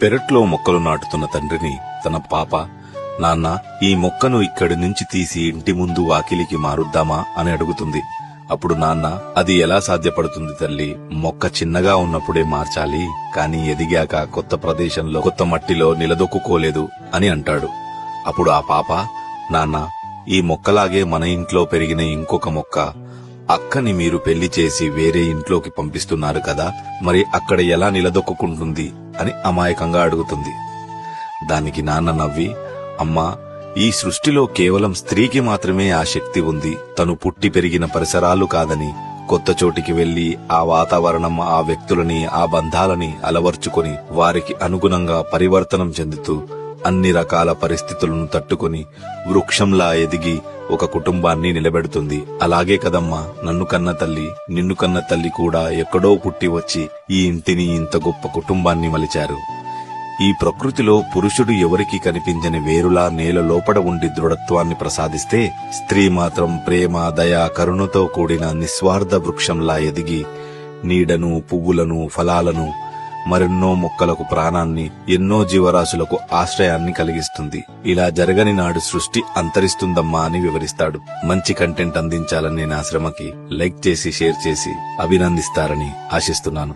పెరట్లో మొక్కలు నాటుతున్న తండ్రిని తన పాప, నాన్న, ఈ మొక్కను ఇక్కడి నుంచి తీసి ఇంటి ముందు వాకిలికి మారుద్దామా అని అడుగుతుంది. అప్పుడు నాన్న, అది ఎలా సాధ్యపడుతుంది తల్లి, మొక్క చిన్నగా ఉన్నప్పుడే మార్చాలి, కానీ ఎదిగాక కొత్త ప్రదేశంలో కొత్త మట్టిలో నిలదొక్కుకోలేదు అని అంటాడు. అప్పుడు ఆ పాప, నాన్న, ఈ మొక్కలాగే మన ఇంట్లో పెరిగిన ఇంకొక మొక్క అక్కని మీరు పెళ్లి చేసి వేరే ఇంట్లోకి పంపిస్తున్నారు కదా, మరి అక్కడ ఎలా నిలదొక్కుంటుంది అని అమాయకంగా అడుగుతుంది. దానికి నాన్న నవ్వి, అమ్మా, ఈ సృష్టిలో కేవలం స్త్రీకి మాత్రమే ఆ శక్తి ఉంది. తను పుట్టి పెరిగిన పరిసరాలు కాదని, కొత్త చోటికి వెళ్లి ఆ వాతావరణం, ఆ వ్యక్తులని, ఆ బంధాలని అలవర్చుకొని వారికి అనుగుణంగా పరివర్తనం చెందుతూ అన్ని రకాల పరిస్థితులను తట్టుకొని వృక్షంలా ఎదిగి ఒక కుటుంబాన్ని నిలబెడుతుంది. అలాగే కదమ్మా, నన్ను కన్న తల్లి, నిన్ను కన్న తల్లి కూడా ఎక్కడో పుట్టి వచ్చి ఈ ఇంటిని, ఇంత గొప్ప కుటుంబాన్ని మలిచారు. ఈ ప్రకృతిలో పురుషుడు ఎవరికి కనిపించని వేరులా నేల లోపడ ఉండి దృఢత్వాన్ని ప్రసాదిస్తే, స్త్రీ మాత్రం ప్రేమ, దయ, కరుణతో కూడిన నిస్వార్థ వృక్షంలా ఎదిగి నీడను, పువ్వులను, ఫలాలను, మరెన్నో మొక్కలకు ప్రాణాన్ని, ఎన్నో జీవరాశులకు ఆశ్రయాన్ని కలిగిస్తుంది. ఇలా జరగని నాడు సృష్టి అంతరిస్తుందమ్మా అని వివరిస్తాడు. మంచి కంటెంట్ అందించాలని నా శ్రమకి లైక్ చేసి, షేర్ చేసి అభినందిస్తారని ఆశిస్తున్నాను.